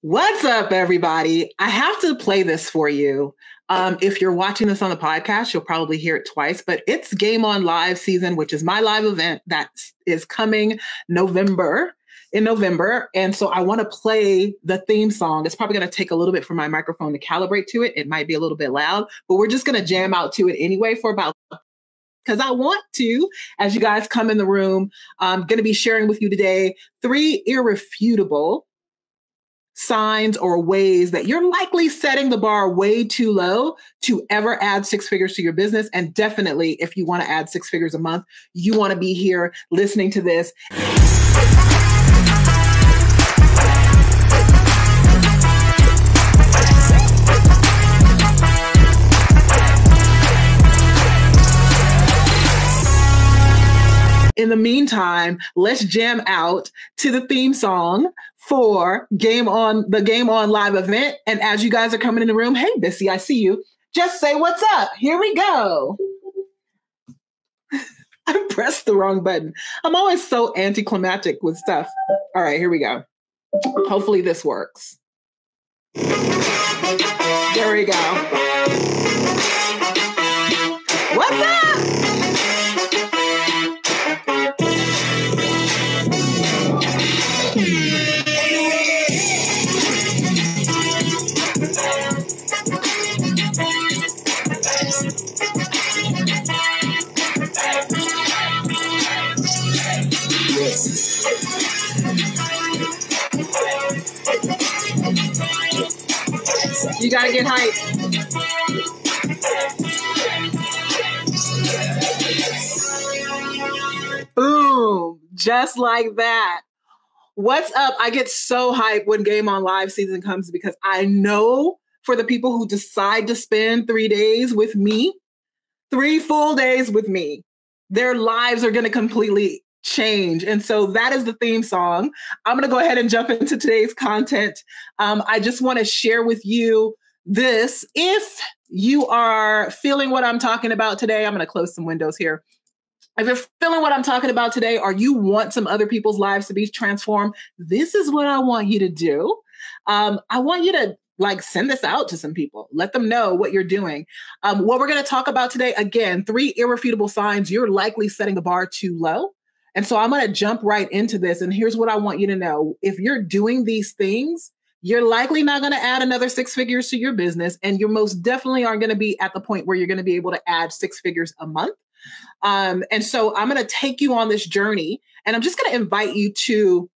What's up, everybody? I have to play this for you. If you're watching this on the podcast, you'll probably hear it twice, but it's Game On Live season, which is my live event that is coming in November. And so I want to play the theme song. It's probably going to take a little bit for my microphone to calibrate to it. It might be a little bit loud, but we're just going to jam out to it anyway for about because I want to, as you guys come in the room, I'm going to be sharing with you today 3 irrefutable signs or ways that you're likely setting the bar way too low to ever add 6 figures to your business. And definitely, if you want to add 6 figures a month, you want to be here listening to this. In the meantime, let's jam out to the theme song for the Game On Live event. And as you guys are coming in the room, hey, Bissy, I see you. Just say what's up. Here we go. I pressed the wrong button. I'm always so anticlimactic with stuff. All right, here we go. Hopefully this works. There we go. What's up? You gotta get hyped. Boom, just like that. What's up? I get so hyped when Game On Live season comes because I know for the people who decide to spend 3 days with me, 3 full days with me, their lives are going to completely change. And so that is the theme song. I'm going to go ahead and jump into today's content. I just want to share with you this. If you are feeling what I'm talking about today, I'm going to close some windows here. If you're feeling what I'm talking about today, or you want some other people's lives to be transformed, this is what I want you to do. I want you to send this out to some people. Let them know what you're doing. What we're going to talk about today, again, 3 irrefutable signs you're likely setting the bar too low. And so I'm going to jump right into this. And here's what I want you to know. If you're doing these things, you're likely not going to add another 6 figures to your business. And you most definitely aren't going to be at the point where you're going to be able to add 6 figures a month. And so I'm going to take you on this journey, and I'm just going to invite you to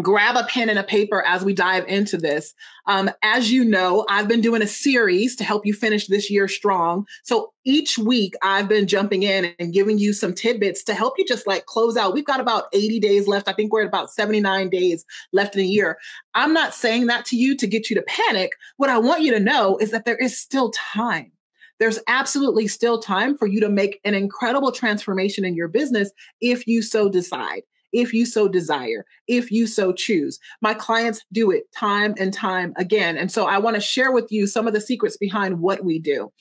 grab a pen and a paper as we dive into this. As you know, I've been doing a series to help you finish this year strong. So each week I've been jumping in and giving you some tidbits to help you just close out. We've got about 80 days left. I think we're at about 79 days left in a year. I'm not saying that to you to get you to panic. What I want you to know is that there is still time. There's absolutely still time for you to make an incredible transformation in your business if you so decide, if you so desire, if you so choose. My clients do it time and time again. And so I want to share with you some of the secrets behind what we do.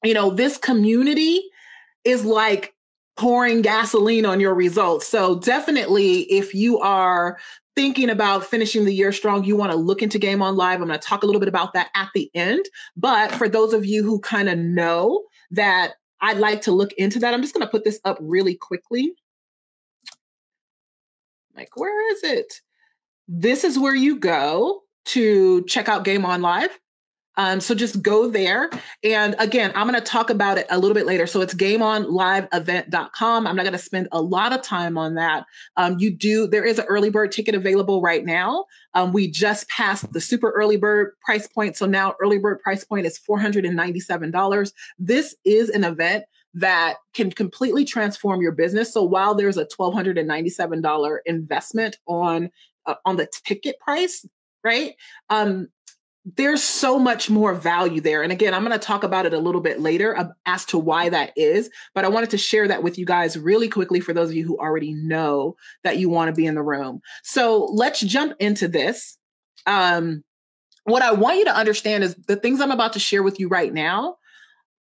This community is like pouring gasoline on your results. So definitely, if you are thinking about finishing the year strong, you want to look into Game On Live. I'm going to talk a little bit about that at the end. But for those of you who kind of know that I'd like to look into that, I'm just going to put this up really quickly. Where is it? This is where you go to check out Game On Live. So just go there. And again, I'm going to talk about it a little bit later. So it's gameonliveevent.com. I'm not going to spend a lot of time on that. There is an early bird ticket available right now. We just passed the super early bird price point. So now early bird price point is $497. This is an event that can completely transform your business. So while there's a $1,297 investment on the ticket price, right? There's so much more value there. And again, I'm going to talk about it a little bit later as to why that is. But I wanted to share that with you guys really quickly for those of you who already know that you want to be in the room. So let's jump into this. What I want you to understand is the things I'm about to share with you right now.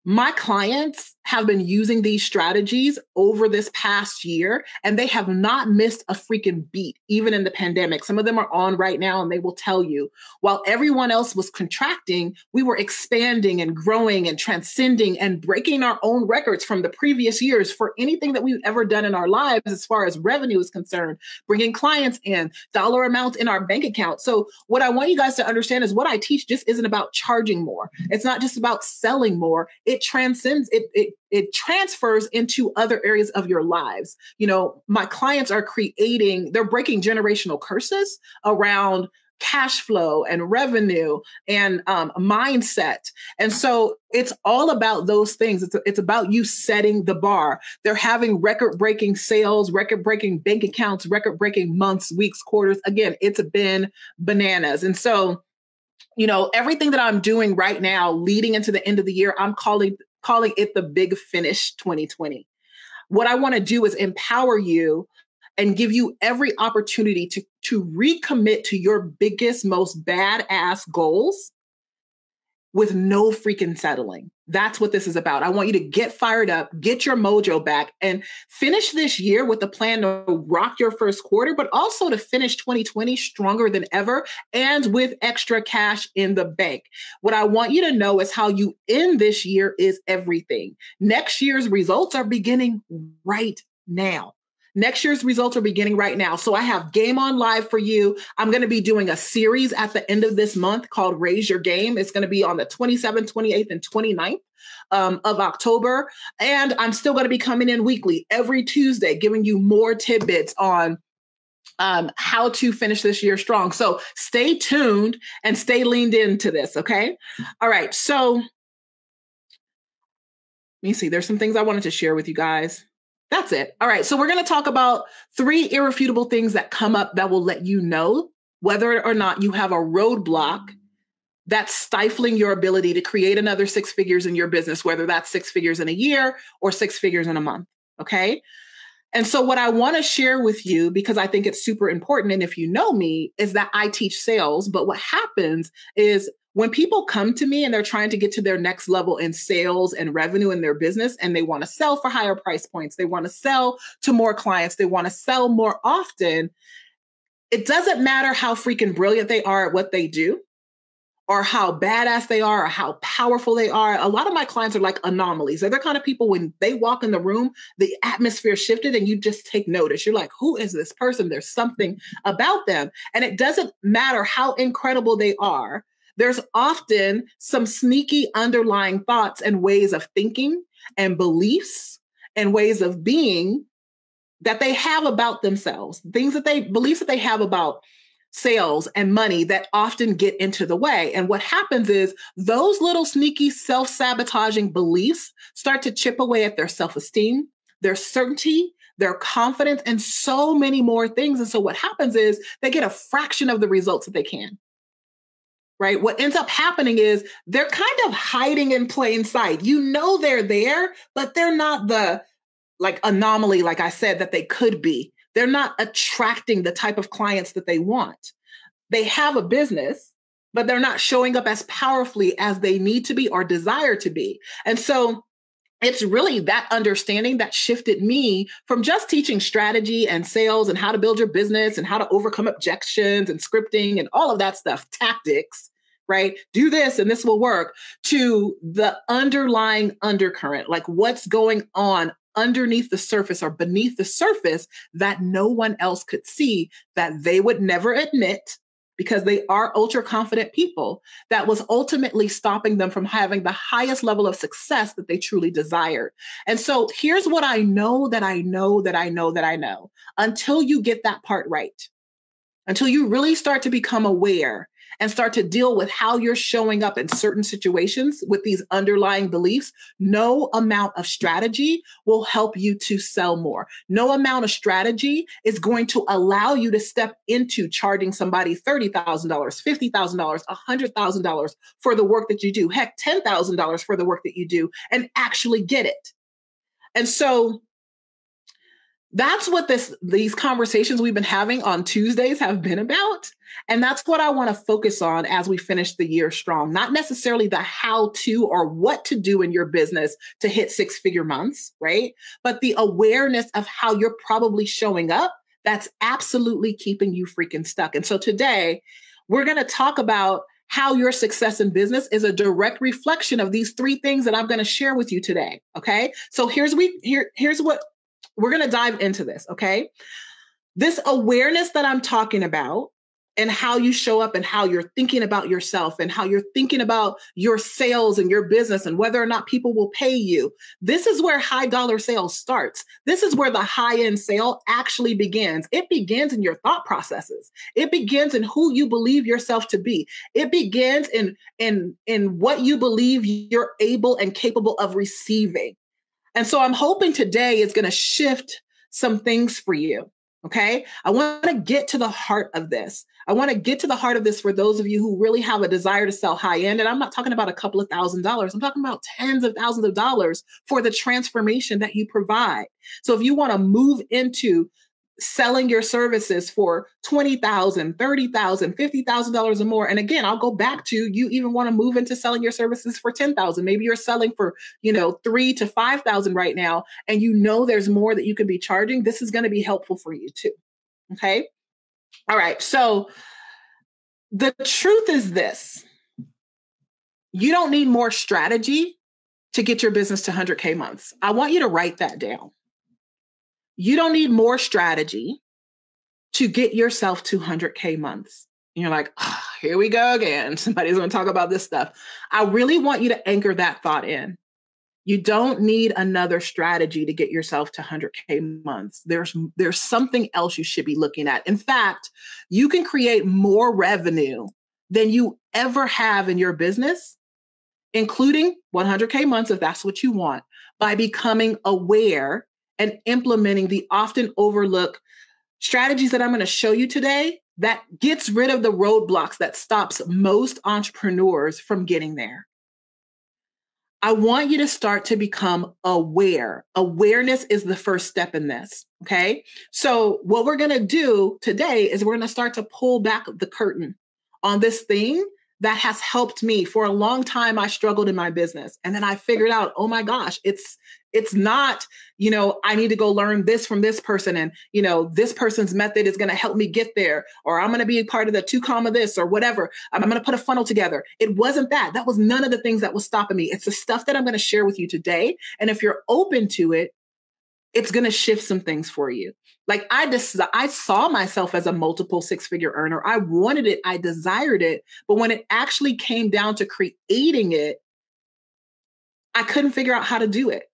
My clients have been using these strategies over this past year, and they have not missed a freaking beat, even in the pandemic. Some of them are on right now, and they will tell you, while everyone else was contracting, we were expanding and growing and transcending and breaking our own records from the previous years for anything that we've ever done in our lives as far as revenue is concerned, bringing clients in, dollar amounts in our bank account. So what I want you guys to understand is what I teach just isn't about charging more. It's not just about selling more. It transcends, it transfers into other areas of your lives. You know, my clients are they're breaking generational curses around cash flow and revenue and mindset. And so it's all about those things. It's about you setting the bar. They're having record-breaking sales, record-breaking bank accounts, record-breaking months, weeks, quarters. Again, it's been bananas. And so, you know, everything that I'm doing right now, leading into the end of the year, I'm calling it the big finish 2020. What I want to do is empower you and give you every opportunity to recommit to your biggest, most badass goals with no freaking settling. That's what this is about. I want you to get fired up, get your mojo back, and finish this year with a plan to rock your first quarter, but also to finish 2020 stronger than ever and with extra cash in the bank. What I want you to know is how you end this year is everything. Next year's results are beginning right now. Next year's results are beginning right now. So I have Game On Live for you. I'm going to be doing a series at the end of this month called Raise Your Game. It's going to be on the 27th, 28th, and 29th of October. And I'm still going to be coming in weekly every Tuesday, giving you more tidbits on how to finish this year strong. So stay tuned and stay leaned into this. Okay. All right. So let me see. There's some things I wanted to share with you guys. That's it. All right. So we're going to talk about 3 irrefutable things that come up that will let you know whether or not you have a roadblock that's stifling your ability to create another 6 figures in your business, whether that's 6 figures in a year or 6 figures in a month. Okay. And so what I want to share with you, because I think it's super important, and if you know me, is that I teach sales. But what happens is when people come to me and they're trying to get to their next level in sales and revenue in their business, and they want to sell for higher price points, they want to sell to more clients, they want to sell more often, it doesn't matter how freaking brilliant they are at what they do, or how badass they are, or how powerful they are. A lot of my clients are like anomalies. They're the kind of people, when they walk in the room, the atmosphere shifted and you just take notice. You're like, who is this person? There's something about them. And it doesn't matter how incredible they are. There's often some sneaky underlying thoughts and ways of thinking and beliefs and ways of being that they have about themselves, beliefs that they have about sales and money that often get into the way. And what happens is those little sneaky self-sabotaging beliefs start to chip away at their self-esteem, their certainty, their confidence, and so many more things. And so what happens is they get a fraction of the results that they can. Right? What ends up happening is they're kind of hiding in plain sight. You know they're there, but they're not the anomaly, like I said, that they could be. They're not attracting the type of clients that they want. They have a business, but they're not showing up as powerfully as they need to be or desire to be. And so it's really that understanding that shifted me from just teaching strategy and sales and how to build your business and how to overcome objections and scripting and all of that stuff, tactics, right? Do this and this will work, to the underlying undercurrent, like what's going on underneath the surface or beneath the surface that no one else could see, that they would never admit because they are ultra confident people, that was ultimately stopping them from having the highest level of success that they truly desired. And so here's what I know that I know that I know that I know. Until you get that part right, until you really start to become aware and start to deal with how you're showing up in certain situations with these underlying beliefs, no amount of strategy will help you to sell more. No amount of strategy is going to allow you to step into charging somebody $30,000, $50,000, $100,000 for the work that you do, heck, $10,000 for the work that you do, and actually get it. And so That's what these conversations we've been having on Tuesdays have been about. And that's what I want to focus on as we finish the year strong. Not necessarily the how to or what to do in your business to hit 6-figure months, right? But the awareness of how you're probably showing up that's absolutely keeping you freaking stuck. And so today, we're going to talk about how your success in business is a direct reflection of these 3 things that I'm going to share with you today. Okay. So here's what we're going to dive into this. Okay. This awareness that I'm talking about and how you show up and how you're thinking about yourself and how you're thinking about your sales and your business and whether or not people will pay you. This is where high dollar sales starts. This is where the high end sale actually begins. It begins in your thought processes. It begins in who you believe yourself to be. It begins in what you believe you're able and capable of receiving. And so I'm hoping today is going to shift some things for you. Okay. I want to get to the heart of this. I want to get to the heart of this for those of you who really have a desire to sell high end. And I'm not talking about a couple of $1,000s. I'm talking about tens of thousands of dollars for the transformation that you provide. So if you want to move into selling your services for $20,000, $30,000, $50,000 or more. And again, I'll go back to you even want to move into selling your services for $10,000. Maybe you're selling for, $3,000 to $5,000 right now. And there's more that you could be charging. This is going to be helpful for you too. Okay. All right. So the truth is this, you don't need more strategy to get your business to 100K months. I want you to write that down. You don't need more strategy to get yourself to 100K months. And you're like, here we go again. Somebody's going to talk about this stuff. I really want you to anchor that thought in. You don't need another strategy to get yourself to 100K months. There's something else you should be looking at. In fact, you can create more revenue than you ever have in your business, including 100K months, if that's what you want, by becoming aware and implementing the often overlooked strategies that I'm going to show you today that gets rid of the roadblocks that stops most entrepreneurs from getting there. I want you to start to become aware. Awareness is the first step in this. Okay. So what we're going to do today is we're going to start to pull back the curtain on this thing that has helped me. For a long time, I struggled in my business. And then I figured out, oh my gosh, it's not, I need to go learn this from this person. And, this person's method is going to help me get there. Or I'm going to be a part of the 2 comma this or whatever. I'm going to put a funnel together. It wasn't that. That was none of the things that was stopping me. It's the stuff that I'm going to share with you today. And if you're open to it, it's going to shift some things for you. Like I saw myself as a multiple 6-figure earner. I wanted it. I desired it. But when it actually came down to creating it, I couldn't figure out how to do it.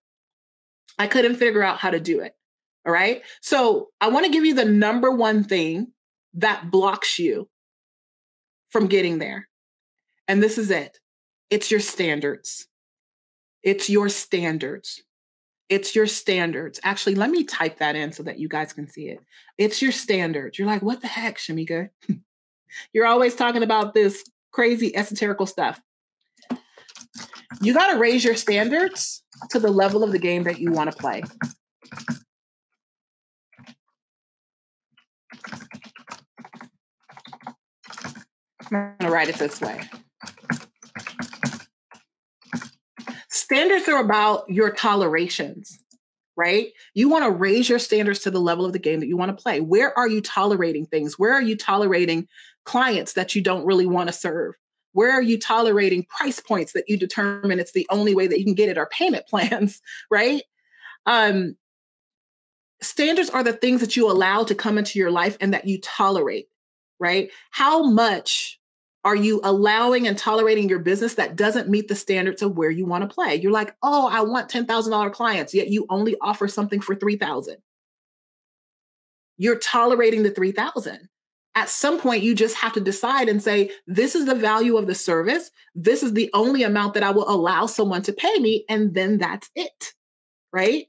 All right. So I want to give you the number one thing that blocks you from getting there. And this is it. It's your standards. It's your standards. It's your standards. Actually, let me type that in so that you guys can see it. It's your standards. You're like, what the heck, Shameca? You're always talking about this crazy esoterical stuff. You got to raise your standards to the level of the game that you want to play. I'm going to write it this way. Standards are about your tolerations, right? You want to raise your standards to the level of the game that you want to play. Where are you tolerating things? Where are you tolerating clients that you don't really want to serve? Where are you tolerating price points that you determine it's the only way that you can get it, or payment plans, right? Standards are the things that you allow to come into your life and that you tolerate, right? How much are you allowing and tolerating your business that doesn't meet the standards of where you want to play? You're like, oh, I want $10,000 clients, yet you only offer something for $3,000. You're tolerating the $3,000. At some point, you just have to decide and say, this is the value of the service. This is the only amount that I will allow someone to pay me. And then that's it, right?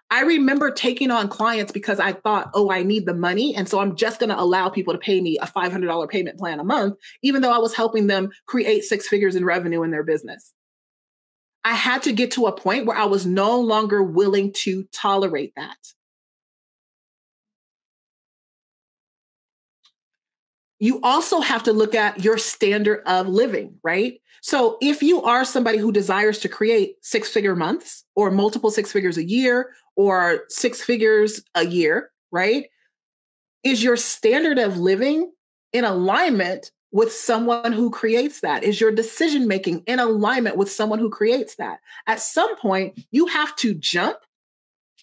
I remember taking on clients because I thought, oh, I need the money. And so I'm just going to allow people to pay me a $500 payment plan a month, even though I was helping them create 6 figures in revenue in their business. I had to get to a point where I was no longer willing to tolerate that. You also have to look at your standard of living, right? So if you are somebody who desires to create 6-figure months or multiple 6 figures a year or 6 figures a year, right? Is your standard of living in alignment with someone who creates that? Is your decision making in alignment with someone who creates that? At some point, you have to jump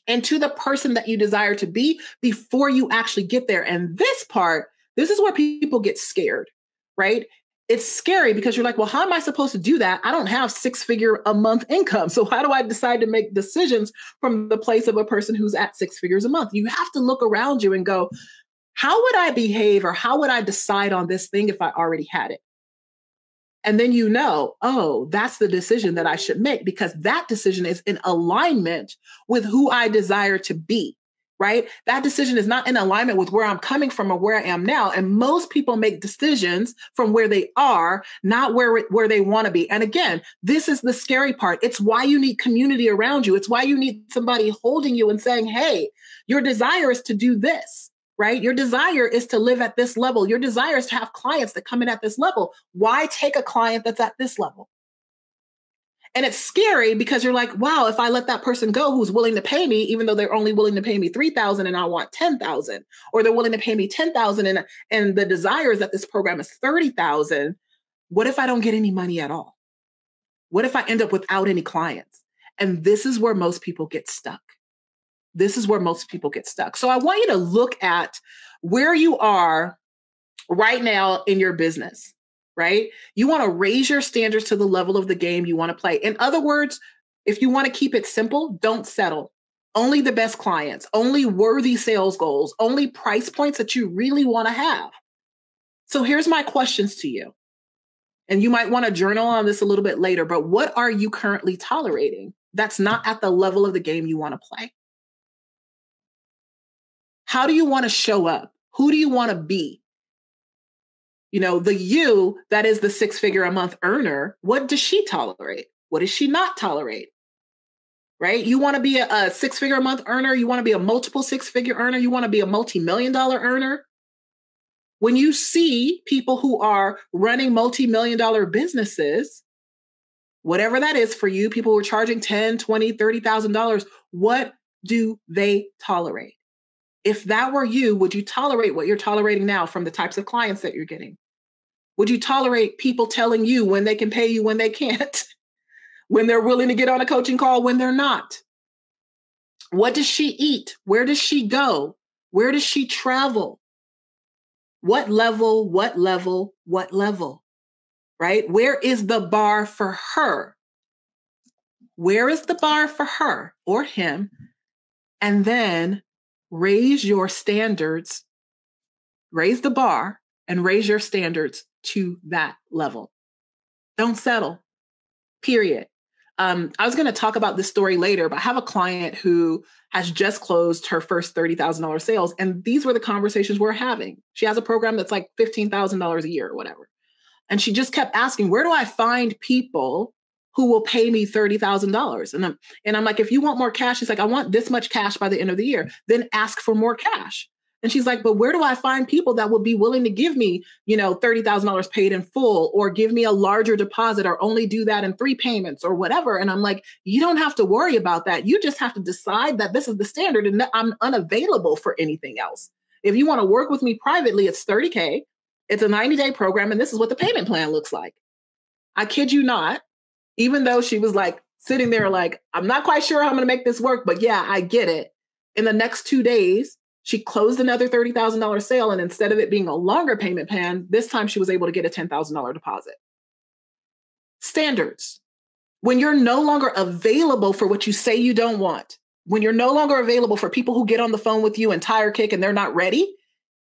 into the person that you desire to be before you actually get there. And this is where people get scared, right? It's scary because you're like, well, how am I supposed to do that? I don't have 6-figure a month income. So how do I decide to make decisions from the place of a person who's at 6 figures a month? You have to look around you and go, how would I behave or how would I decide on this thing if I already had it? And then oh, that's the decision that I should make because that decision is in alignment with who I desire to be, right? That decision is not in alignment with where I'm coming from or where I am now. And most people make decisions from where they are, not where they want to be. And again, this is the scary part. It's why you need community around you. It's why you need somebody holding you and saying, hey, your desire is to do this. Right? Your desire is to live at this level. Your desire is to have clients that come in at this level. Why take a client that's at this level? And it's scary because you're like, wow, if I let that person go who's willing to pay me, even though they're only willing to pay me $3,000 and I want $10,000, or they're willing to pay me $10,000 and the desire is that this program is $30,000. What if I don't get any money at all? What if I end up without any clients? And this is where most people get stuck. This is where most people get stuck. So I want you to look at where you are right now in your business, right? You want to raise your standards to the level of the game you want to play. In other words, if you want to keep it simple, don't settle. Only the best clients, only worthy sales goals, only price points that you really want to have. So here's my questions to you. And you might want to journal on this a little bit later, but what are you currently tolerating that's not at the level of the game you want to play? How do you want to show up? Who do you want to be? The you that is the 6-figure a month earner, what does she tolerate? What does she not tolerate? Right? You want to be a 6-figure a month earner? You want to be a multiple 6-figure earner? You want to be a multi-million-dollar earner? When you see people who are running multi-million-dollar businesses, whatever that is for you, people who are charging $10,000, $20,000, $30,000, what do they tolerate? If that were you, would you tolerate what you're tolerating now from the types of clients that you're getting? Would you tolerate people telling you when they can pay you, when they can't, when they're willing to get on a coaching call, when they're not? What does she eat? Where does she go? Where does she travel? What level, what level, what level, right? Where is the bar for her? Where is the bar for her or him? And then raise your standards, raise the bar and raise your standards to that level. Don't settle, period. I was going to talk about this story later, but I have a client who has just closed her first $30,000 sales. And these were the conversations we're having. She has a program that's like $15,000 a year or whatever. And she just kept asking, where do I find people who will pay me $30,000? And I'm like, if you want more cash, she's like, I want this much cash by the end of the year, then ask for more cash. And she's like, but where do I find people that would be willing to give me, $30,000 paid in full, or give me a larger deposit, or only do that in 3 payments or whatever? And I'm like, you don't have to worry about that. You just have to decide that this is the standard and that I'm unavailable for anything else. If you want to work with me privately, it's $30K. It's a 90-day program. And this is what the payment plan looks like. I kid you not. Even though she was like sitting there like, I'm not quite sure how I'm going to make this work, but yeah, I get it. In the next 2 days, she closed another $30,000 sale. And instead of it being a longer payment plan, this time she was able to get a $10,000 deposit. Standards. When you're no longer available for what you say you don't want, when you're no longer available for people who get on the phone with you and tire kick and they're not ready,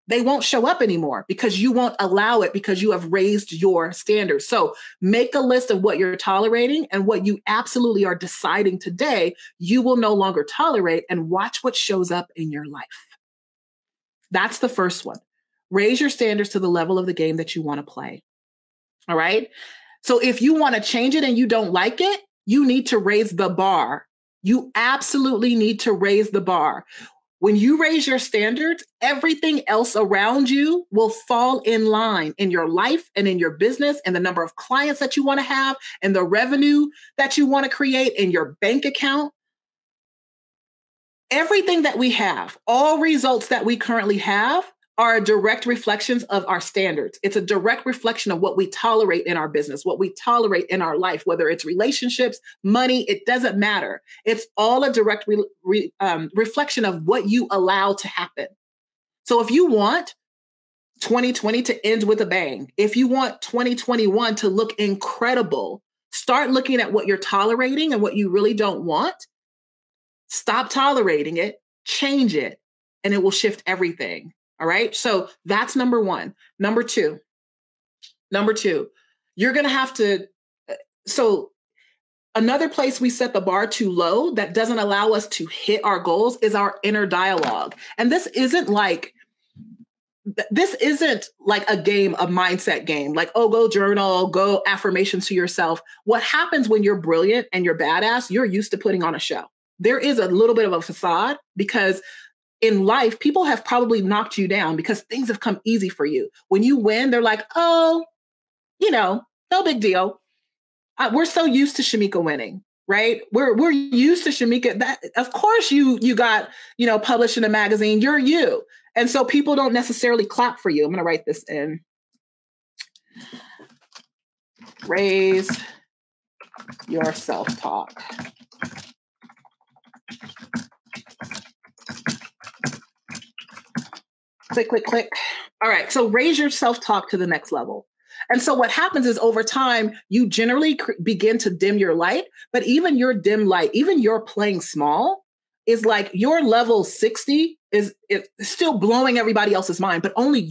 they won't show up anymore because you won't allow it because you have raised your standards. So make a list of what you're tolerating and what you absolutely are deciding today you will no longer tolerate, and watch what shows up in your life. That's the first one. Raise your standards to the level of the game that you want to play. All right. So if you want to change it and you don't like it, you need to raise the bar. You absolutely need to raise the bar. When you raise your standards, everything else around you will fall in line in your life and in your business and the number of clients that you want to have and the revenue that you want to create in your bank account. Everything that we have, all results that we currently have are direct reflections of our standards. It's a direct reflection of what we tolerate in our business, what we tolerate in our life, whether it's relationships, money, it doesn't matter. It's all a direct reflection of what you allow to happen. So if you want 2020 to end with a bang, if you want 2021 to look incredible, start looking at what you're tolerating and what you really don't want. Stop tolerating it, change it, and it will shift everything. All right. So that's number one. Number two, you're going to have to. So another place we set the bar too low that doesn't allow us to hit our goals is our inner dialogue. And this isn't like a game, a mindset game, like, oh, go journal, go affirmations to yourself. What happens when you're brilliant and you're badass, you're used to putting on a show. There is a little bit of a facade because in life, people have probably knocked you down because things have come easy for you. When you win, they're like, oh, no big deal. We're so used to Shameca winning, right? We're used to Shameca. That, of course, you got, published in a magazine. You're you. And so people don't necessarily clap for you. I'm going to write this in. Raise your self-talk. Click, click, click. All right. So raise your self-talk to the next level. And so what happens is over time, you generally begin to dim your light, but even your dim light, even your playing small is like your level 60 is still blowing everybody else's mind, but only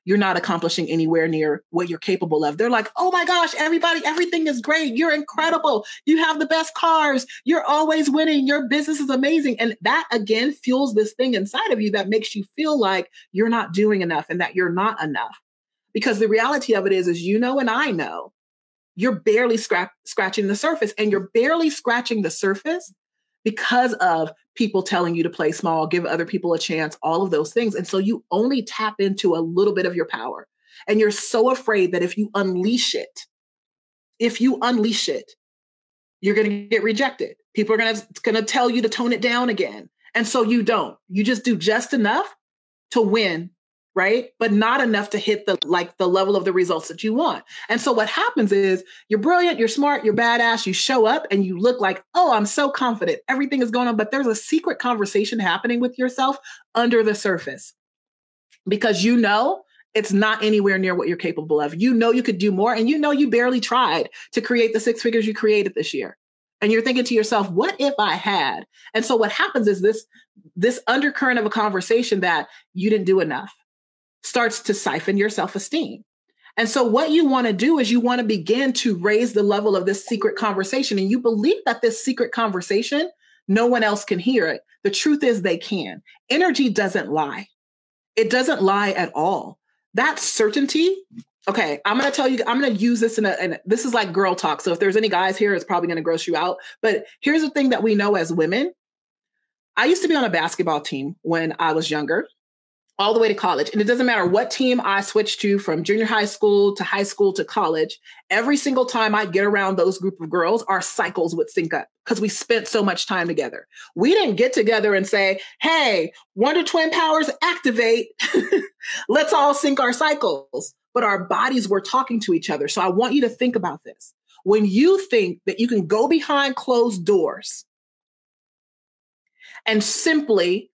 you're not accomplishing anywhere near what you're capable of. They're like, oh my gosh, everything is great. You're incredible. You have the best cars. You're always winning. Your business is amazing. And that again fuels this thing inside of you that makes you feel like you're not doing enough and that you're not enough. Because the reality of it is and I know, you're barely scratching the surface, and you're barely scratching the surface because of people telling you to play small, give other people a chance, all of those things. And so you only tap into a little bit of your power. And you're so afraid that if you unleash it, you're going to get rejected. People are going to tell you to tone it down again. And so you don't. You just do just enough to win, right? But not enough to hit the level of the results that you want. And so what happens is you're brilliant, you're smart, you're badass, you show up and you look like, oh, I'm so confident. Everything is going on. But there's a secret conversation happening with yourself under the surface because it's not anywhere near what you're capable of. You could do more, and you barely tried to create the 6 figures you created this year. And you're thinking to yourself, what if I had? And so what happens is this undercurrent of a conversation that you didn't do enough starts to siphon your self-esteem. And so what you want to do is you want to begin to raise the level of this secret conversation. And you believe that this secret conversation, no one else can hear it. The truth is they can. Energy doesn't lie. It doesn't lie at all. That certainty. Okay, I'm going to tell you, I'm going to use this and this is like girl talk. So if there's any guys here, it's probably going to gross you out. But here's the thing that we know as women. I used to be on a basketball team when I was younger, all the way to college. And it doesn't matter what team I switched to, from junior high school to college. Every single time I get around those group of girls, our cycles would sync up because we spent so much time together. We didn't get together and say, hey, Wonder Twin powers activate. Let's all sync our cycles. But our bodies were talking to each other. So I want you to think about this. When you think that you can go behind closed doors and simply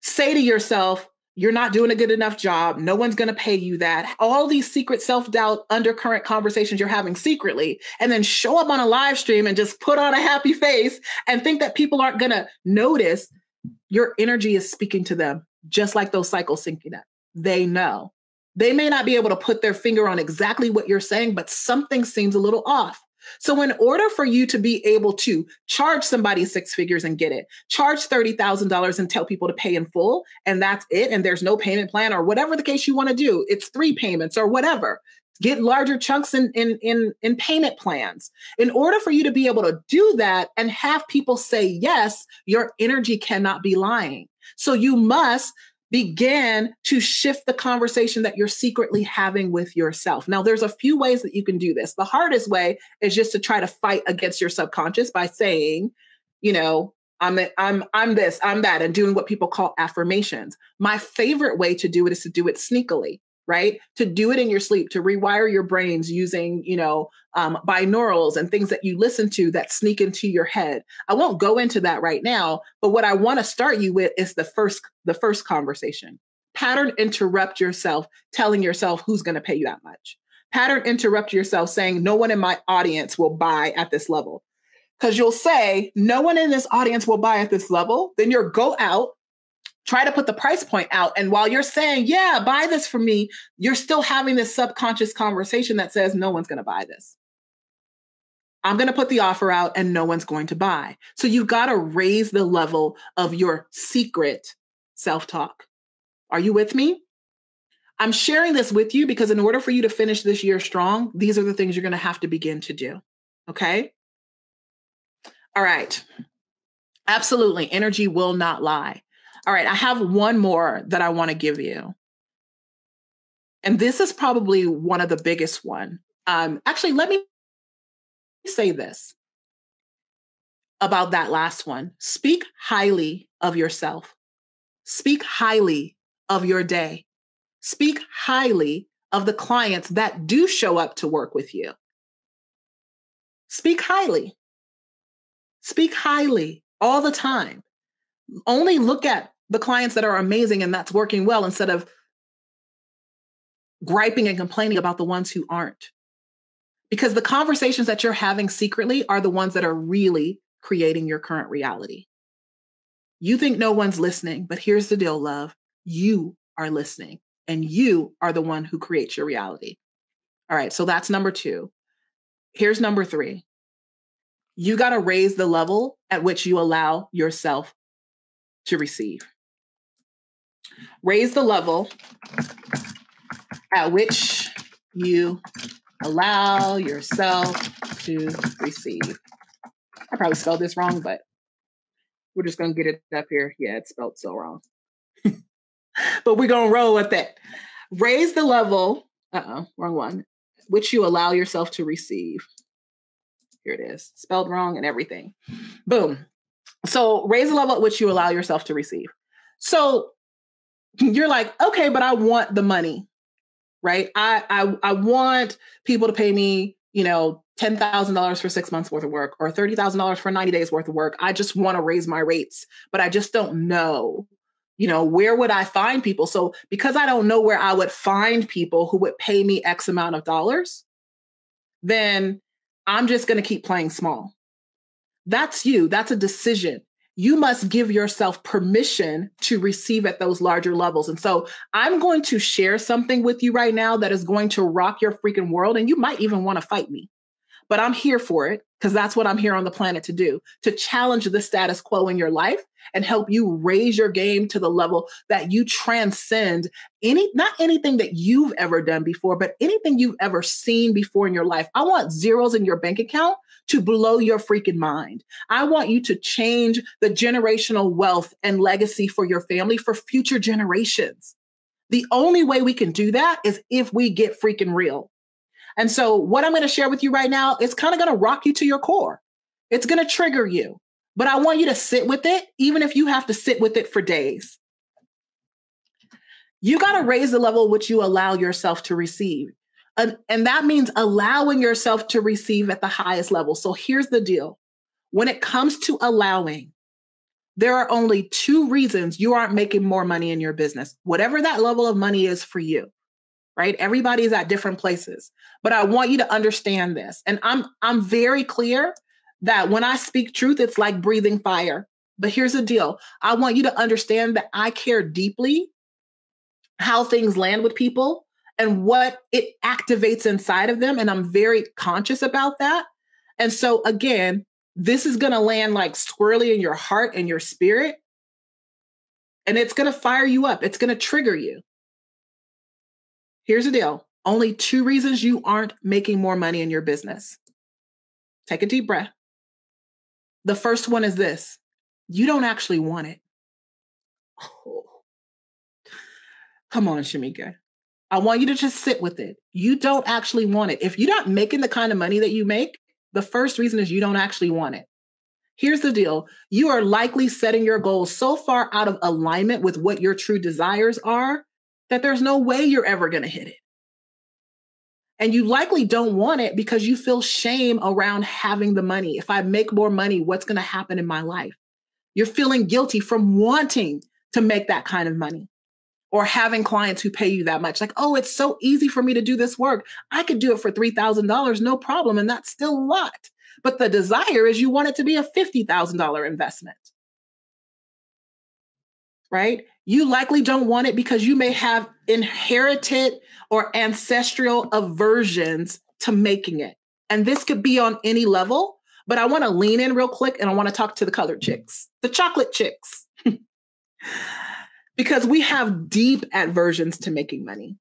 say to yourself, you're not doing a good enough job. No one's going to pay you that. All these secret self-doubt undercurrent conversations you're having secretly, and then show up on a live stream and just put on a happy face and think that people aren't going to notice. Your energy is speaking to them, just like those cycles syncing up. They know. They may not be able to put their finger on exactly what you're saying, but something seems a little off. So in order for you to be able to charge somebody six figures and get it, charge $30,000 and tell people to pay in full, and that's it, and there's no payment plan or whatever the case you want to do, it's 3 payments or whatever. Get larger chunks in payment plans. In order for you to be able to do that and have people say yes, your energy cannot be lying. So you must begin to shift the conversation that you're secretly having with yourself. Now, there's a few ways that you can do this. The hardest way is just to try to fight against your subconscious by saying, you know, I'm this, I'm that, and doing what people call affirmations. My favorite way to do it is to do it sneakily, right? To do it in your sleep, to rewire your brains using, binaurals and things that you listen to that sneak into your head. I won't go into that right now, but what I want to start you with is the first conversation. Pattern interrupt yourself, telling yourself who's going to pay you that much. Pattern interrupt yourself saying, no one in my audience will buy at this level. Because you'll say, no one in this audience will buy at this level. Then you'll go out, try to put the price point out. And while you're saying, yeah, buy this from me, you're still having this subconscious conversation that says, no one's going to buy this. I'm going to put the offer out and no one's going to buy. So you've got to raise the level of your secret self-talk. Are you with me? I'm sharing this with you because in order for you to finish this year strong, these are the things you're going to have to begin to do. Okay? All right. Absolutely. Energy will not lie. All right. I have one more that I want to give you. And this is probably one of the biggest one. Actually, let me say this about that last one. Speak highly of yourself. Speak highly of your day. Speak highly of the clients that do show up to work with you. Speak highly. Speak highly all the time. Only look at the clients that are amazing and that's working well instead of griping and complaining about the ones who aren't. Because the conversations that you're having secretly are the ones that are really creating your current reality. You think no one's listening, but here's the deal, love. You are listening and you are the one who creates your reality. All right, so that's number 2. Here's number 3. You got to raise the level at which you allow yourself to receive. Raise the level at which you allow yourself to receive. I probably spelled this wrong, but we're just going to get it up here. Yeah, it's spelled so wrong. But we're going to roll with it. Raise the level, wrong one, which you allow yourself to receive. Here it is, spelled wrong and everything. Boom. So raise the level at which you allow yourself to receive. So you're like, okay, but I want the money, right? I want people to pay me, $10,000 for 6 months worth of work or $30,000 for 90 days worth of work. I just want to raise my rates, but I just don't know, where would I find people? So because I don't know where I would find people who would pay me X amount of dollars, then I'm just going to keep playing small. That's you. That's a decision. You must give yourself permission to receive at those larger levels. And so I'm going to share something with you right now that is going to rock your freaking world. And you might even want to fight me, but I'm here for it because that's what I'm here on the planet to do, to challenge the status quo in your life and help you raise your game to the level that you transcend not anything that you've ever done before, but anything you've ever seen before in your life. I want zeros in your bank account to blow your freaking mind. I want you to change the generational wealth and legacy for your family for future generations. The only way we can do that is if we get freaking real. And so what I'm going to share with you right now is kind of going to rock you to your core. It's going to trigger you, but I want you to sit with it, even if you have to sit with it for days. You got to raise the level which you allow yourself to receive. And that means allowing yourself to receive at the highest level. So here's the deal. When it comes to allowing, there are only 2 reasons you aren't making more money in your business, whatever that level of money is for you, right? Everybody's at different places, but I want you to understand this. And I'm very clear that when I speak truth, it's like breathing fire. But here's the deal. I want you to understand that I care deeply how things land with people and what it activates inside of them. And I'm very conscious about that. And so again, this is going to land like squarely in your heart and your spirit. And it's going to fire you up. It's going to trigger you. Here's the deal. Only 2 reasons you aren't making more money in your business. Take a deep breath. The first one is this. You don't actually want it. Oh. Come on, Shameca. I want you to just sit with it. You don't actually want it. If you're not making the kind of money that you make, the first reason is you don't actually want it. Here's the deal. You are likely setting your goals so far out of alignment with what your true desires are that there's no way you're ever going to hit it. And you likely don't want it because you feel shame around having the money. If I make more money, what's going to happen in my life? You're feeling guilty from wanting to make that kind of money or having clients who pay you that much. Like, oh, it's so easy for me to do this work. I could do it for $3,000, no problem. And that's still a lot. But the desire is you want it to be a $50,000 investment, right? You likely don't want it because you may have inherited or ancestral aversions to making it. And this could be on any level, but I want to lean in real quick and I want to talk to the colored chicks, the chocolate chicks, because we have deep aversions to making money.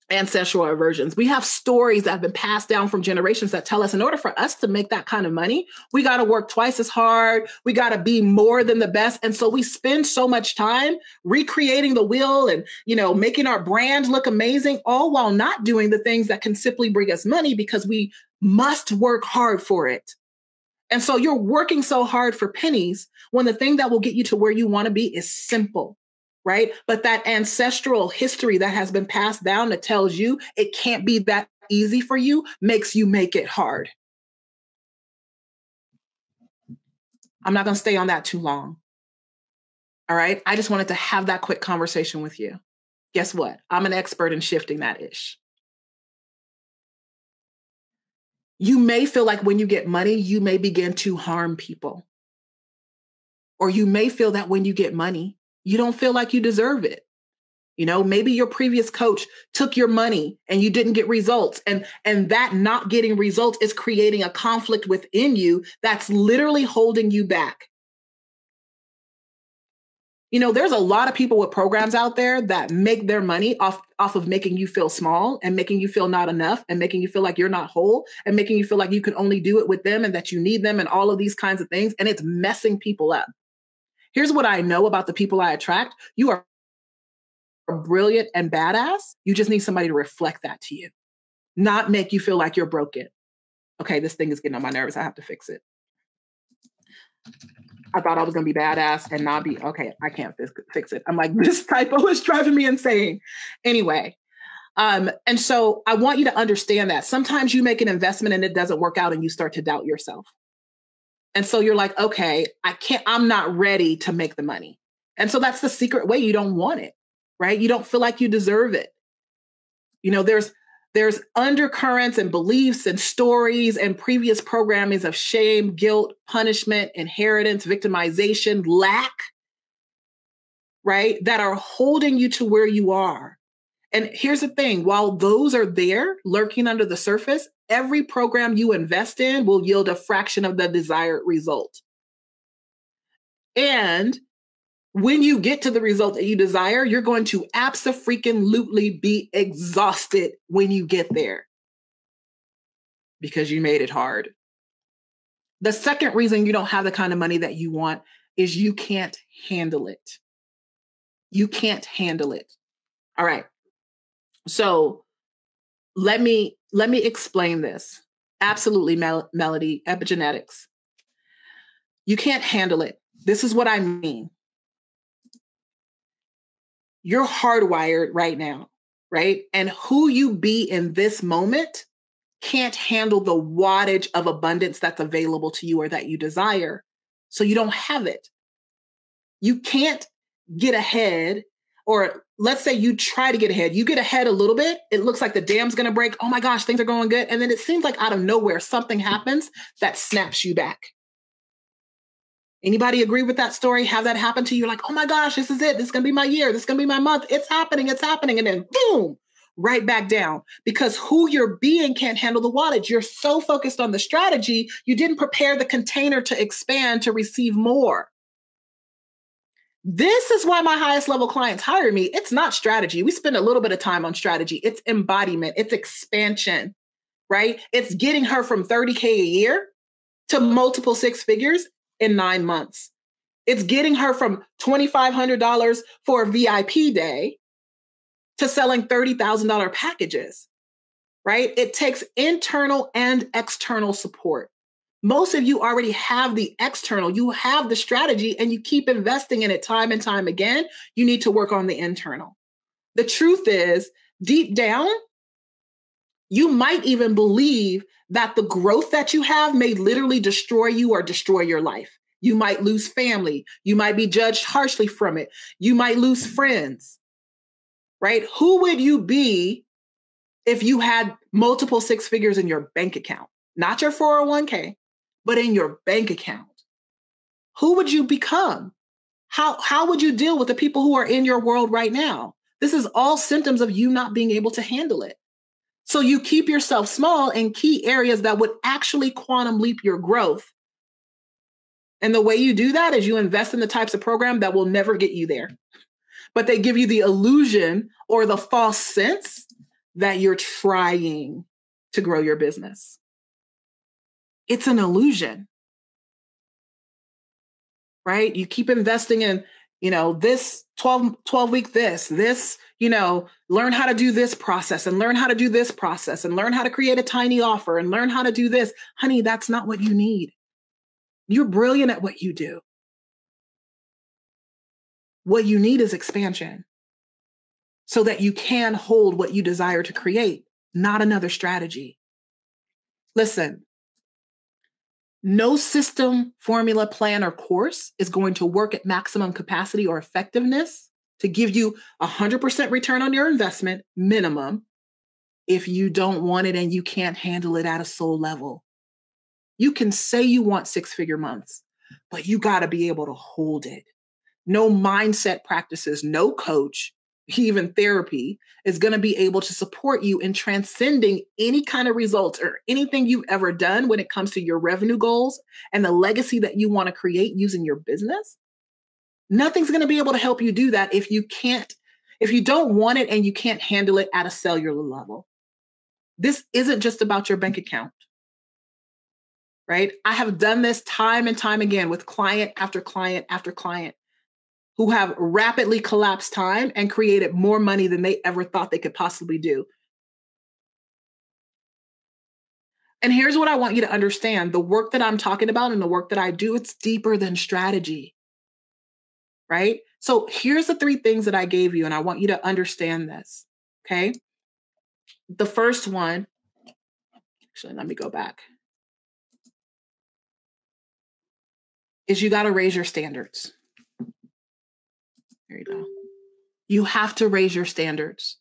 Ancestral aversions. We have stories that have been passed down from generations that tell us in order for us to make that kind of money, we got to work twice as hard. We got to be more than the best. And so we spend so much time recreating the wheel and, making our brand look amazing, all while not doing the things that can simply bring us money because we must work hard for it. And so you're working so hard for pennies when the thing that will get you to where you want to be is simple. Right? But that ancestral history that has been passed down that tells you it can't be that easy for you makes you make it hard. I'm not going to stay on that too long. All right. I just wanted to have that quick conversation with you. Guess what? I'm an expert in shifting that ish. You may feel like when you get money, you may begin to harm people. Or you may feel that when you get money, you don't feel like you deserve it. Maybe your previous coach took your money and you didn't get results. And that not getting results is creating a conflict within you that's literally holding you back. There's a lot of people with programs out there that make their money off of making you feel small and making you feel not enough and making you feel like you're not whole and making you feel like you can only do it with them and that you need them and all of these kinds of things. And it's messing people up. Here's what I know about the people I attract. You are brilliant and badass. You just need somebody to reflect that to you, not make you feel like you're broken. Okay, this thing is getting on my nerves. I have to fix it. I thought I was going to be badass and not be, okay, I can't fix it. I'm like, this typo is driving me insane. Anyway, and so I want you to understand that sometimes you make an investment and it doesn't work out and you start to doubt yourself. And so you're like, okay, I'm not ready to make the money. And so that's the secret way you don't want it, right? You don't feel like you deserve it. There's undercurrents and beliefs and stories and previous programmings of shame, guilt, punishment, inheritance, victimization, lack, right? That are holding you to where you are. And here's the thing, while those are there lurking under the surface, every program you invest in will yield a fraction of the desired result. And when you get to the result that you desire, you're going to abso-freaking-lutely be exhausted when you get there because you made it hard. The second reason you don't have the kind of money that you want is you can't handle it. You can't handle it. All right. So let me explain this. Absolutely, Melody, epigenetics. You can't handle it. This is what I mean. You're hardwired right now, right? And who you be in this moment can't handle the wattage of abundance that's available to you or that you desire. So you don't have it. You can't get ahead, or let's say you try to get ahead. You get ahead a little bit. It looks like the dam's going to break. Oh my gosh, things are going good. And then it seems like out of nowhere, something happens that snaps you back. Anybody agree with that story? Have that happen to you? Like, oh my gosh, this is it. This is going to be my year. This is going to be my month. It's happening. It's happening. And then boom, right back down, because who you're being can't handle the wattage. You're so focused on the strategy, you didn't prepare the container to expand to receive more. This is why my highest level clients hire me. It's not strategy. We spend a little bit of time on strategy. It's embodiment. It's expansion, right? It's getting her from 30K a year to multiple six figures in 9 months. It's getting her from $2,500 for a VIP day to selling $30,000 packages, right? It takes internal and external support. Most of you already have the external, you have the strategy, and you keep investing in it time and time again. You need to work on the internal. The truth is, deep down, you might even believe that the growth that you have may literally destroy you or destroy your life. You might lose family. You might be judged harshly from it. You might lose friends, right? Who would you be if you had multiple six figures in your bank account? Not your 401k, but in your bank account. Who would you become? How would you deal with the people who are in your world right now? This is all symptoms of you not being able to handle it. So you keep yourself small in key areas that would actually quantum leap your growth. And the way you do that is you invest in the types of program that will never get you there, but they give you the illusion or the false sense that you're trying to grow your business. It's an illusion, right? You keep investing in, this 12 week, this, learn how to do this process and learn how to do this process and learn how to create a tiny offer and learn how to do this. Honey, that's not what you need. You're brilliant at what you do. What you need is expansion so that you can hold what you desire to create, not another strategy. Listen, no system, formula, plan, or course is going to work at maximum capacity or effectiveness to give you 100% return on your investment minimum if you don't want it and you can't handle it at a soul level. You can say you want six-figure months, but you got to be able to hold it. No mindset practices, no coach, even therapy is going to be able to support you in transcending any kind of results or anything you've ever done when it comes to your revenue goals and the legacy that you want to create using your business. Nothing's going to be able to help you do that if you don't want it and you can't handle it at a cellular level. This isn't just about your bank account. Right? I have done this time and time again with client after client after client who have rapidly collapsed time and created more money than they ever thought they could possibly do. And here's what I want you to understand. The work that I'm talking about and the work that I do, it's deeper than strategy, right? So here's the 3 things that I gave you, and I want you to understand this, okay? The first one, actually, let me go back. Is you got to raise your standards. There you go. You have to raise your standards.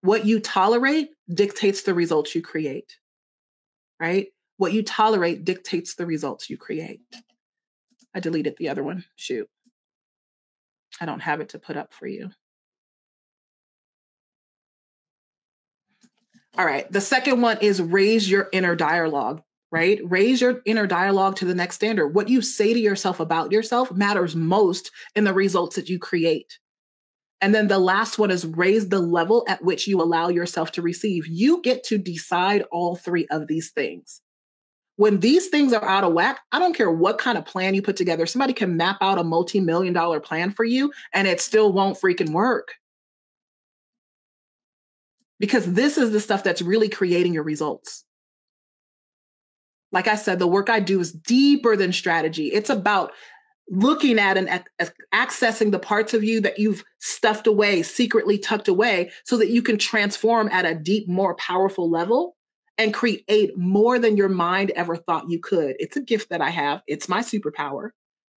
What you tolerate dictates the results you create, right? What you tolerate dictates the results you create. I deleted the other one. Shoot. I don't have it to put up for you. All right. The second one is raise your inner dialogue. Right? Raise your inner dialogue to the next standard. What you say to yourself about yourself matters most in the results that you create. And then the last one is raise the level at which you allow yourself to receive. You get to decide all 3 of these things. When these things are out of whack, I don't care what kind of plan you put together. Somebody can map out a multi-million-dollar plan for you and it still won't freaking work. Because this is the stuff that's really creating your results. Like I said, the work I do is deeper than strategy. It's about looking at and accessing the parts of you that you've stuffed away, secretly tucked away, so that you can transform at a deep, more powerful level and create more than your mind ever thought you could. It's a gift that I have. It's my superpower.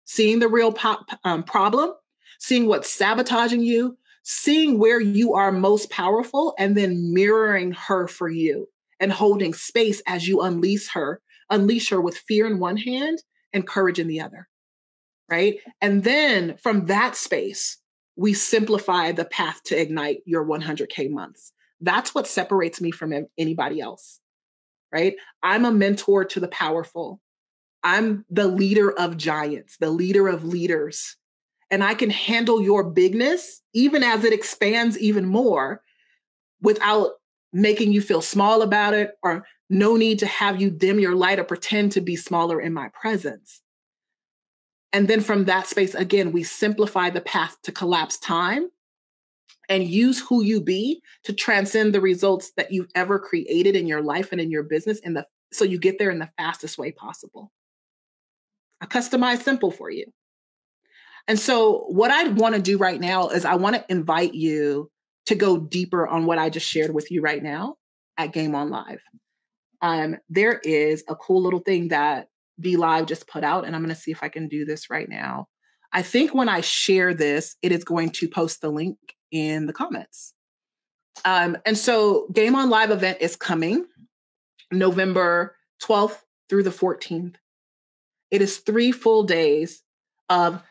Seeing the real problem, seeing what's sabotaging you, seeing where you are most powerful, and then mirroring her for you and holding space as you unleash her with fear in one hand and courage in the other, right? And then from that space, we simplify the path to ignite your 100K months. That's what separates me from anybody else, right? I'm a mentor to the powerful. I'm the leader of giants, the leader of leaders. And I can handle your bigness, even as it expands even more, without making you feel small about it, or no need to have you dim your light or pretend to be smaller in my presence. And then from that space, again, we simplify the path to collapse time and use who you be to transcend the results that you've ever created in your life and in your business so you get there in the fastest way possible. I customize simple for you. And so what I want to do right now is I want to invite you to go deeper on what I just shared with you right now at Game On Live. There is a cool little thing that Be Live just put out, and I'm going to see if I can do this right now. I think when I share this, it is going to post the link in the comments. And so Game On Live event is coming November 12th through the 14th. It is 3 full days of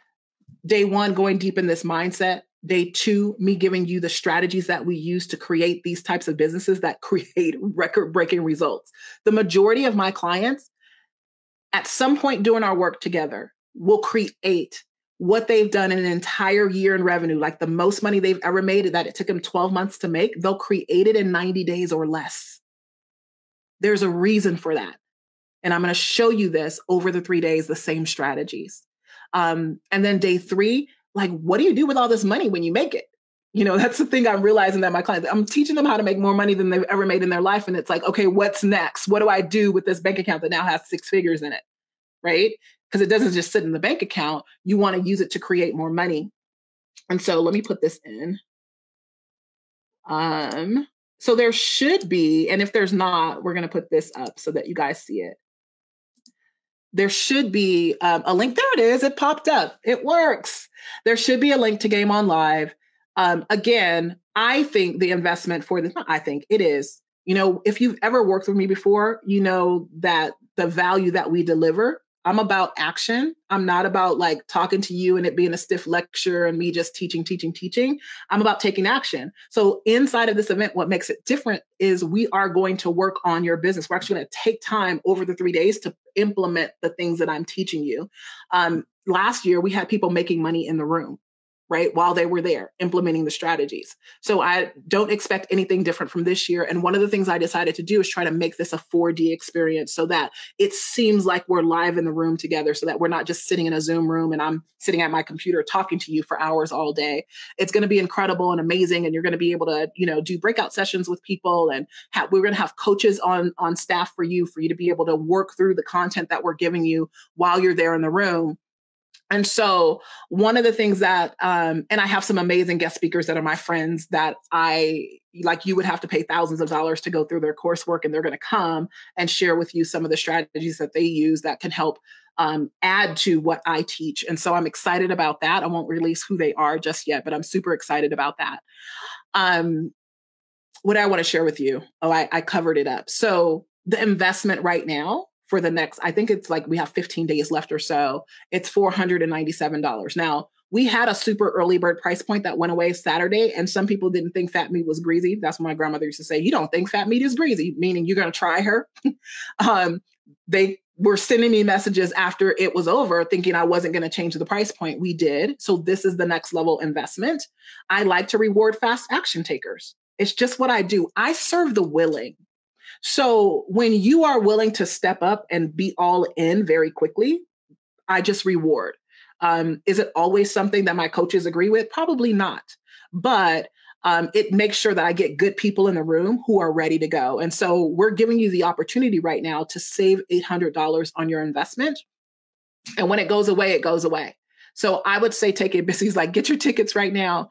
day 1, going deep in this mindset. Day 2, me giving you the strategies that we use to create these types of businesses that create record-breaking results. The majority of my clients, at some point during our work together, will create what they've done in an entire year in revenue, like the most money they've ever made that it took them 12 months to make. They'll create it in 90 days or less. There's a reason for that. And I'm going to show you this over the 3 days, the same strategies. And then day 3, like, what do you do with all this money when you make it? You know, that's the thing I'm realizing that my clients, I'm teaching them how to make more money than they've ever made in their life. And it's like, okay, what's next? What do I do with this bank account that now has 6 figures in it? Right? Because it doesn't just sit in the bank account. You want to use it to create more money. And so let me put this in. So there should be, and if there's not, we're going to put this up so that you guys see it. There should be a link. There it is. It popped up. It works. There should be a link to Game On Live. Again, I think the investment for this, I think it is, you know, if you've ever worked with me before, you know that the value that we deliver, I'm about action. I'm not about like talking to you and it being a stiff lecture and me just teaching. I'm about taking action. So inside of this event, what makes it different is we are going to work on your business. We're actually going to take time over the 3 days to implement the things that I'm teaching you. Last year, we had people making money in the room, right? While they were there implementing the strategies. So I don't expect anything different from this year. And one of the things I decided to do is try to make this a 4D experience so that it seems like we're live in the room together, so that we're not just sitting in a Zoom room and I'm sitting at my computer talking to you for hours all day. It's going to be incredible and amazing. And you're going to be able to, you know, do breakout sessions with people, and we're going to have coaches on staff for you to be able to work through the content that we're giving you while you're there in the room. And so one of the things that, and I have some amazing guest speakers that are my friends that you would have to pay thousands of dollars to go through their coursework, and they're going to come and share with you some of the strategies that they use that can help add to what I teach. And so I'm excited about that. I won't release who they are just yet, but I'm super excited about that. What I want to share with you, I covered it up. So the investment right now, for the next, I think it's like we have 15 days left or so, it's $497. Now, we had a super early bird price point that went away Saturday, and some people didn't think fat meat was greasy. That's what my grandmother used to say. You don't think fat meat is greasy, meaning you're going to try her. They were sending me messages after it was over thinking I wasn't going to change the price point. We did. So this is the next level investment. I like to reward fast action takers. It's just what I do. I serve the willing. So when you are willing to step up and be all in very quickly, I just reward. Is it always something that my coaches agree with? Probably not. But it makes sure that I get good people in the room who are ready to go. And so we're giving you the opportunity right now to save $800 on your investment. And when it goes away, it goes away. So I would say take it. He's like, get your tickets right now.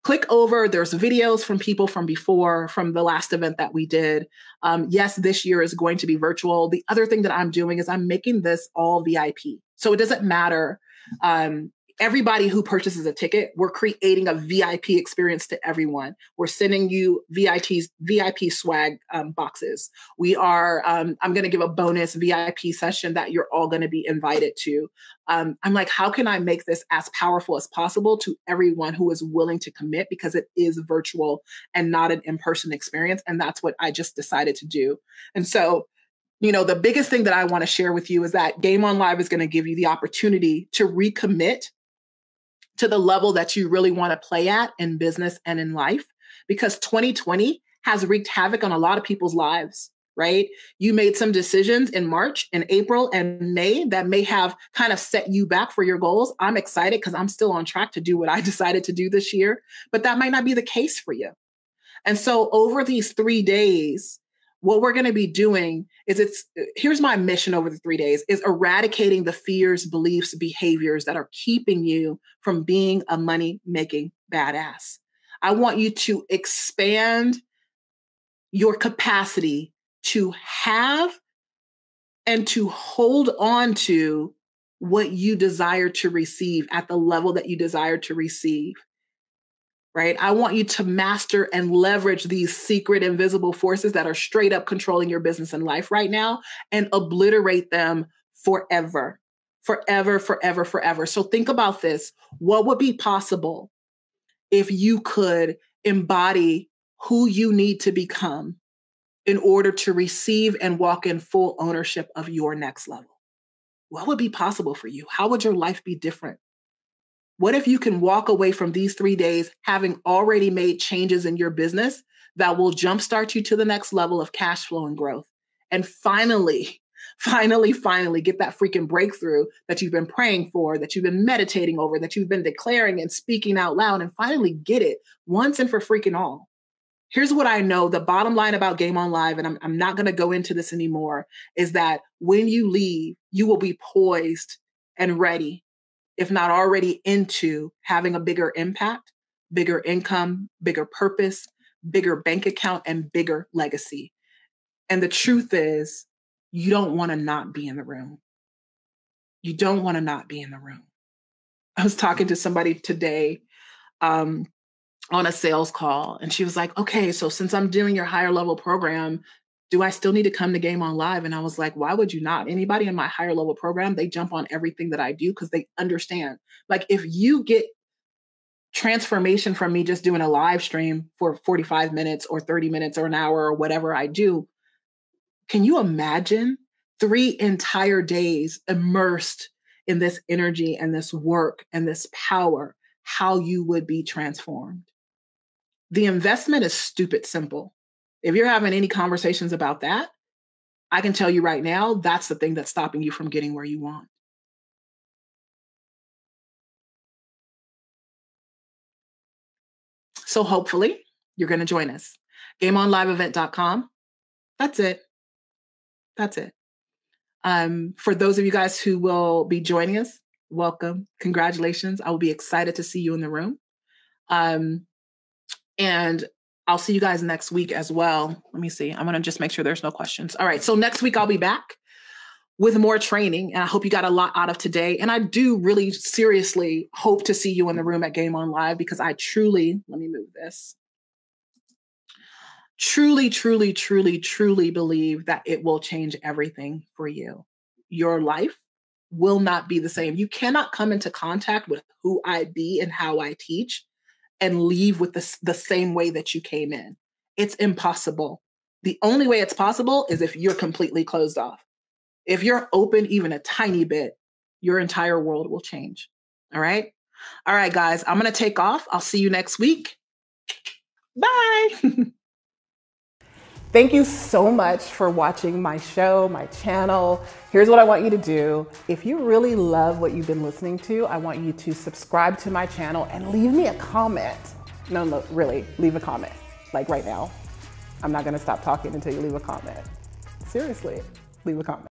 Click over. There's videos from people from before, from the last event that we did. Yes, this year is going to be virtual. The other thing that I'm doing is I'm making this all VIP. So it doesn't matter everybody who purchases a ticket, we're creating a VIP experience to everyone. We're sending you VIP swag boxes. We are, I'm going to give a bonus VIP session that you're all going to be invited to. I'm like, how can I make this as powerful as possible to everyone who is willing to commit, because it is virtual and not an in-person experience. And that's what I just decided to do. And so, you know, the biggest thing that I want to share with you is that Game On Live is going to give you the opportunity to recommit to the level that you really want to play at in business and in life, because 2020 has wreaked havoc on a lot of people's lives, right? You made some decisions in March and April and May that may have kind of set you back for your goals. I'm excited because I'm still on track to do what I decided to do this year, but that might not be the case for you. And so over these 3 days, what we're going to be doing is here's my mission over the 3 days, is eradicating the fears, beliefs, behaviors that are keeping you from being a money-making badass. I want you to expand your capacity to have and to hold on to what you desire to receive at the level that you desire to receive. Right? I want you to master and leverage these secret invisible forces that are straight up controlling your business and life right now and obliterate them forever, forever, forever, forever. So think about this. What would be possible if you could embody who you need to become in order to receive and walk in full ownership of your next level? What would be possible for you? How would your life be different? What if you can walk away from these 3 days having already made changes in your business that will jumpstart you to the next level of cash flow and growth? And finally get that freaking breakthrough that you've been praying for, that you've been meditating over, that you've been declaring and speaking out loud, and finally get it once and for freaking all. Here's what I know. The bottom line about Game On Live, and I'm not going to go into this anymore, is that when you leave, you will be poised and ready, if not already into having a bigger impact, bigger income, bigger purpose, bigger bank account, and bigger legacy. And the truth is, you don't want to not be in the room. You don't want to not be in the room. I was talking to somebody today on a sales call, and she was like, okay, so since I'm doing your higher level program, do I still need to come to Game On Live? And I was like, why would you not? Anybody in my higher level program, they jump on everything that I do because they understand. Like, if you get transformation from me just doing a live stream for 45 minutes or 30 minutes or an hour or whatever I do, can you imagine 3 entire days immersed in this energy and this work and this power, how you would be transformed? The investment is stupid simple. If you're having any conversations about that, I can tell you right now, that's the thing that's stopping you from getting where you want. So hopefully you're going to join us. GameOnLiveEvent.com. That's it. That's it. For those of you guys who will be joining us, welcome. Congratulations. I will be excited to see you in the room. And I'll see you guys next week as well. Let me see. I'm going to just make sure there's no questions. All right. So next week I'll be back with more training. And I hope you got a lot out of today. And I do really seriously hope to see you in the room at Game On Live, because I truly, let me move this. Truly, truly, truly, truly believe that it will change everything for you. Your life will not be the same. You cannot come into contact with who I be and how I teach and leave with the same way that you came in. It's impossible. The only way it's possible is if you're completely closed off. If you're open even a tiny bit, your entire world will change. All right? All right, guys, I'm going to take off. I'll see you next week. Bye. Thank you so much for watching my show, my channel. Here's what I want you to do. If you really love what you've been listening to, I want you to subscribe to my channel and leave me a comment. No, really, leave a comment. Like right now. I'm not gonna stop talking until you leave a comment. Seriously, leave a comment.